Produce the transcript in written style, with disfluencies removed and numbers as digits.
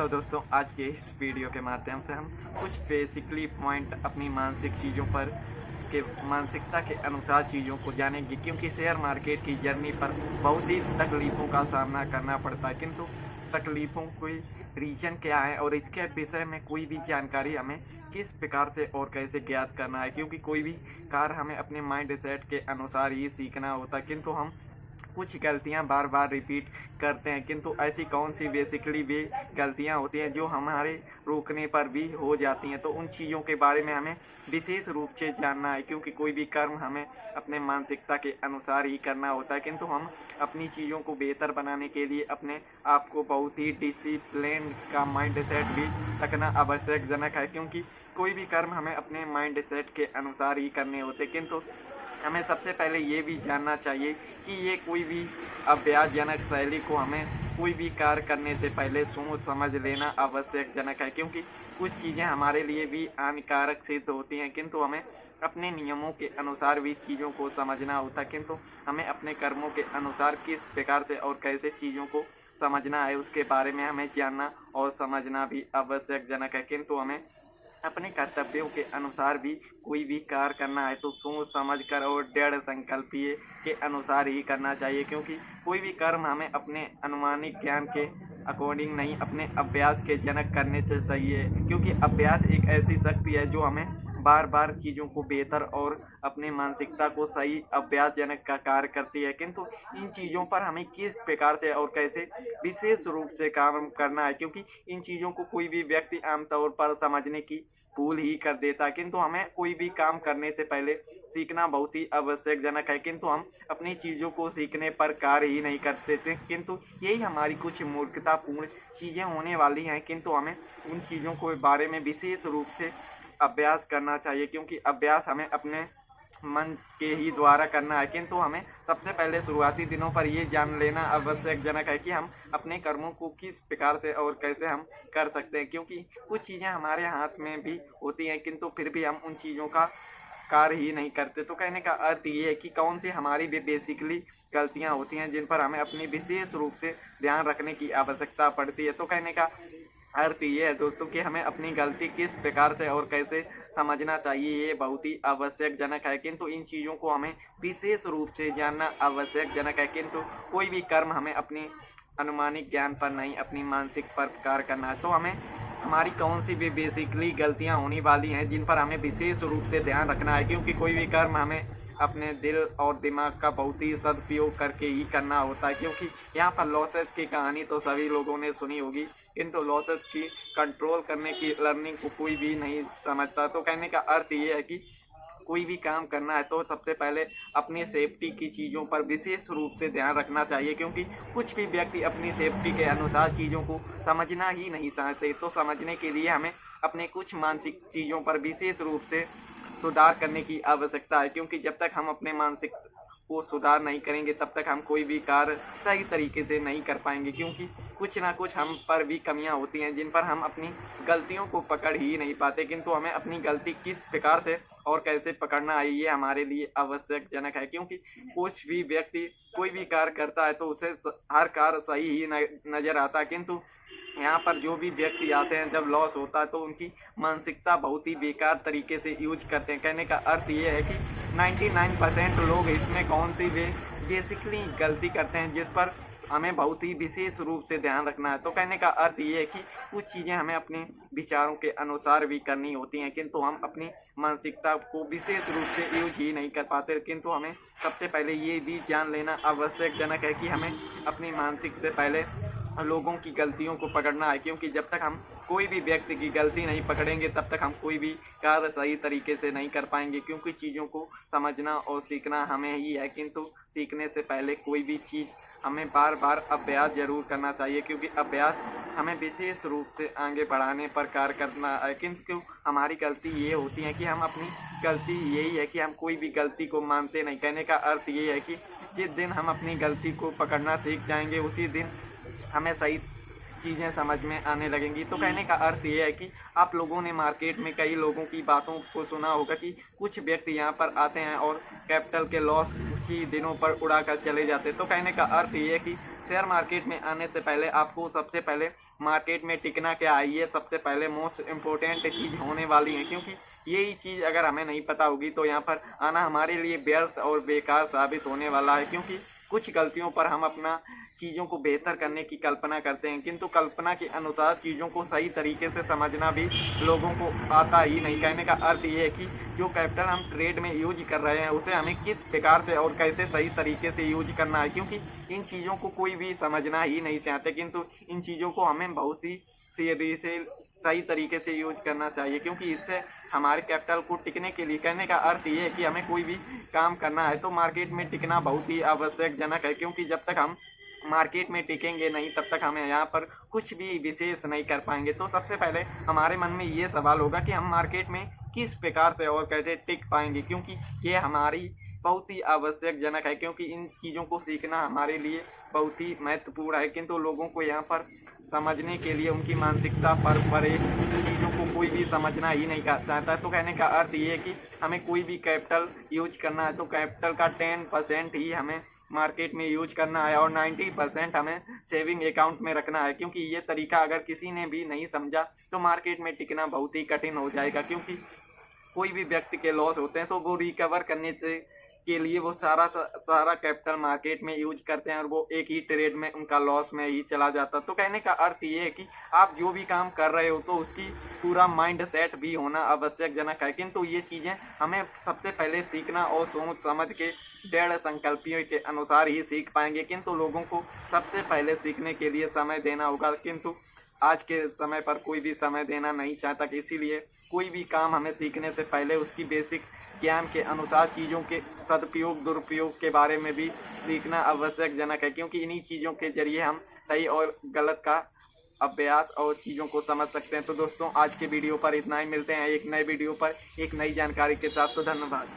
Hello दोस्तों, आज के इस वीडियो के माध्यम से हम कुछ बेसिकली पॉइंट अपनी मानसिक चीज़ों पर के मानसिकता के अनुसार चीज़ों को जानेंगे, क्योंकि शेयर मार्केट की जर्नी पर बहुत ही तकलीफ़ों का सामना करना पड़ता है। किंतु तकलीफ़ों कोई रीज़न क्या है और इसके विषय में कोई भी जानकारी हमें किस प्रकार से और कैसे ज्ञात करना है, क्योंकि कोई भी कार्य हमें अपने माइंड सेट के अनुसार ही सीखना होता है। किंतु हम कुछ गलतियां बार बार रिपीट करते हैं, किंतु ऐसी कौन सी बेसिकली भी गलतियां होती हैं जो हमारे रोकने पर भी हो जाती हैं। तो उन चीज़ों के बारे में हमें विशेष रूप से जानना है, क्योंकि कोई भी कर्म हमें अपने मानसिकता के अनुसार ही करना होता है। किंतु हम अपनी चीज़ों को बेहतर बनाने के लिए अपने आप को बहुत ही डिसिप्लिन का माइंड सेट भी रखना आवश्यकजनक है, क्योंकि कोई भी कर्म हमें अपने माइंड सेट के अनुसार ही करने होते। किंतु हमें सबसे पहले ये भी जानना चाहिए कि ये कोई भी अभ्यासजनक शैली को हमें कोई भी कार्य करने से पहले सोच समझ लेना आवश्यकजनक है, क्योंकि कुछ चीज़ें हमारे लिए भी हानिकारक सिद्ध होती हैं। किंतु हमें अपने नियमों के अनुसार भी चीज़ों को समझना होता है। किंतु हमें अपने कर्मों के अनुसार किस प्रकार से और कैसे चीज़ों को समझना है उसके बारे में हमें जानना और समझना भी आवश्यकजनक है। किंतु हमें अपने कर्तव्यों के अनुसार भी कोई भी कार्य करना है तो सोच समझ कर और दृढ़ संकल्पीय के अनुसार ही करना चाहिए, क्योंकि कोई भी कर्म हमें अपने अनुमानित ज्ञान के अकॉर्डिंग नहीं, अपने अभ्यास के जनक करने से चाहिए। क्योंकि अभ्यास एक ऐसी शक्ति है जो हमें बार बार चीज़ों को बेहतर और अपने मानसिकता को सही अभ्यासजनक का कार्य करती है। किंतु इन चीज़ों पर हमें किस प्रकार से और कैसे विशेष रूप से काम करना है, क्योंकि इन चीज़ों को कोई भी व्यक्ति आमतौर पर समझने की भूल ही कर देता है। किंतु हमें कोई भी काम करने से पहले सीखना बहुत ही आवश्यकजनक है, किंतु हम अपनी चीज़ों को सीखने पर कार्य ही नहीं करते थे। किंतु यही हमारी कुछ मूर्खतापूर्ण चीज़ें होने वाली हैं। किंतु हमें उन चीज़ों के बारे में विशेष रूप से अभ्यास करना चाहिए, क्योंकि अभ्यास हमें अपने मन के ही द्वारा करना है। किंतु हमें सबसे पहले शुरुआती दिनों पर ये जान लेना आवश्यकजनक है कि हम अपने कर्मों को किस प्रकार से और कैसे हम कर सकते हैं, क्योंकि कुछ चीज़ें हमारे हाथ में भी होती हैं किंतु फिर भी हम उन चीज़ों का कार्य ही नहीं करते। तो कहने का अर्थ ये है कि कौन सी हमारी भी बेसिकली गलतियाँ होती हैं जिन पर हमें अपनी विशेष रूप से ध्यान रखने की आवश्यकता पड़ती है। तो कहने का अर्थ ये है दोस्तों कि हमें अपनी गलती किस प्रकार से और कैसे समझना चाहिए, ये बहुत ही आवश्यकजनक है। किंतु इन चीज़ों को हमें विशेष रूप से जानना आवश्यकजनक है। किंतु कोई भी कर्म हमें अपनी अनुमानित ज्ञान पर नहीं, अपनी मानसिक पर कार्य करना है। तो हमें हमारी कौन सी भी बेसिकली गलतियां होने वाली हैं जिन पर हमें विशेष रूप से ध्यान रखना है, क्योंकि कोई भी कर्म हमें अपने दिल और दिमाग का बहुत ही सदुपयोग करके ही करना होता है। क्योंकि यहाँ पर लॉसेस की कहानी तो सभी लोगों ने सुनी होगी, किंतु लॉसेस की कंट्रोल करने की लर्निंग को कोई भी नहीं समझता। तो कहने का अर्थ ये है कि कोई भी काम करना है तो सबसे पहले अपनी सेफ्टी की चीज़ों पर विशेष रूप से ध्यान रखना चाहिए, क्योंकि कुछ भी व्यक्ति अपनी सेफ्टी के अनुसार चीज़ों को समझना ही नहीं चाहते। तो समझने के लिए हमें अपने कुछ मानसिक चीज़ों पर विशेष रूप से सुधार करने की आवश्यकता है, क्योंकि जब तक हम अपने मानसिक को सुधार नहीं करेंगे तब तक हम कोई भी कार्य सही तरीके से नहीं कर पाएंगे। क्योंकि कुछ ना कुछ हम पर भी कमियां होती हैं जिन पर हम अपनी गलतियों को पकड़ ही नहीं पाते। किंतु हमें अपनी गलती किस प्रकार से और कैसे पकड़ना है ये हमारे लिए आवश्यकजनक है, क्योंकि कुछ भी व्यक्ति कोई भी कार्य करता है तो उसे हर कार्य सही ही नज़र आता है। किंतु यहाँ पर जो भी व्यक्ति आते हैं जब लॉस होता है तो उनकी मानसिकता बहुत ही बेकार तरीके से यूज करते हैं। कहने का अर्थ ये है कि 99% लोग इसमें कौन सी बेसिकली गलती करते हैं जिस पर हमें बहुत ही विशेष रूप से ध्यान रखना है। तो कहने का अर्थ ये है कि कुछ चीज़ें हमें अपने विचारों के अनुसार भी करनी होती हैं, किंतु हम अपनी मानसिकता को विशेष रूप से यूज ही नहीं कर पाते। किंतु हमें सबसे पहले ये भी जान लेना आवश्यकजनक है कि हमें अपनी मानसिक से पहले लोगों की गलतियों को पकड़ना है, क्योंकि जब तक हम कोई भी व्यक्ति की गलती नहीं पकड़ेंगे तब तक हम कोई भी कार्य सही तरीके से नहीं कर पाएंगे। क्योंकि चीज़ों को समझना और सीखना हमें ही है, किंतु सीखने से पहले कोई भी चीज़ हमें बार बार अभ्यास जरूर करना चाहिए, क्योंकि अभ्यास हमें विशेष रूप से आगे बढ़ाने पर कार्य करना है। किंतु हमारी गलती ये होती है कि हम अपनी गलती यही है कि हम कोई भी गलती को मानते नहीं। कहने का अर्थ ये है कि जिस दिन हम अपनी गलती को पकड़ना सीख जाएंगे उसी दिन हमें सही चीज़ें समझ में आने लगेंगी। तो कहने का अर्थ ये है कि आप लोगों ने मार्केट में कई लोगों की बातों को सुना होगा कि कुछ व्यक्ति यहाँ पर आते हैं और कैपिटल के लॉस कुछ ही दिनों पर उड़ा कर चले जाते हैं। तो कहने का अर्थ ये है कि शेयर मार्केट में आने से पहले आपको सबसे पहले मार्केट में टिकना क्या है, ये सबसे पहले मोस्ट इम्पोर्टेंट चीज़ होने वाली है, क्योंकि यही चीज़ अगर हमें नहीं पता होगी तो यहाँ पर आना हमारे लिए व्यर्थ और बेकार साबित होने वाला है। क्योंकि कुछ गलतियों पर हम अपना चीज़ों को बेहतर करने की कल्पना करते हैं, किंतु कल्पना के अनुसार चीज़ों को सही तरीके से समझना भी लोगों को आता ही नहीं। कहने का अर्थ ये है कि जो कैपिटल हम ट्रेड में यूज कर रहे हैं उसे हमें किस प्रकार से और कैसे सही तरीके से यूज करना है, क्योंकि इन चीज़ों को कोई भी समझना ही नहीं चाहते, किंतु इन चीज़ों को हमें बहुत सी सीधी से सही तरीके से यूज करना चाहिए, क्योंकि इससे हमारे कैपिटल को टिकने के लिए, कहने का अर्थ ये है कि हमें कोई भी काम करना है तो मार्केट में टिकना बहुत ही आवश्यकजनक है। क्योंकि जब तक हम मार्केट में टिकेंगे नहीं तब तक हमें यहाँ पर कुछ भी विशेष नहीं कर पाएंगे। तो सबसे पहले हमारे मन में ये सवाल होगा कि हम मार्केट में किस प्रकार से और कैसे टिक पाएंगे, क्योंकि ये हमारी बहुत ही आवश्यकजनक है, क्योंकि इन चीज़ों को सीखना हमारे लिए बहुत ही महत्वपूर्ण है। किंतु लोगों को यहाँ पर समझने के लिए उनकी मानसिकता पर परे चीज़ों को कोई भी समझना ही नहीं चाहता। तो कहने का अर्थ ये है कि हमें कोई भी कैपिटल यूज करना है तो कैपिटल का 10% ही हमें मार्केट में यूज करना है और 90% हमें सेविंग अकाउंट में रखना है। क्योंकि ये तरीका अगर किसी ने भी नहीं समझा तो मार्केट में टिकना बहुत ही कठिन हो जाएगा, क्योंकि कोई भी व्यक्ति के लॉस होते हैं तो वो रिकवर करने से के लिए वो सारा कैपिटल मार्केट में यूज करते हैं और वो एक ही ट्रेड में उनका लॉस में ही चला जाता। तो कहने का अर्थ ये है कि आप जो भी काम कर रहे हो तो उसकी पूरा माइंड सेट भी होना आवश्यकजनक है, किंतु ये चीज़ें हमें सबसे पहले सीखना और सोच समझ के दृढ़ संकल्पियों के अनुसार ही सीख पाएंगे। किंतु लोगों को सबसे पहले सीखने के लिए समय देना होगा, किंतु आज के समय पर कोई भी समय देना नहीं चाहता, कि इसीलिए कोई भी काम हमें सीखने से पहले उसकी बेसिक ज्ञान के अनुसार चीज़ों के सदुपयोग दुरुपयोग के बारे में भी सीखना आवश्यकजनक है, क्योंकि इन्हीं चीज़ों के जरिए हम सही और गलत का अभ्यास और चीज़ों को समझ सकते हैं। तो दोस्तों आज के वीडियो पर इतना ही, मिलते हैं एक नए वीडियो पर एक नई जानकारी के साथ। तो धन्यवाद।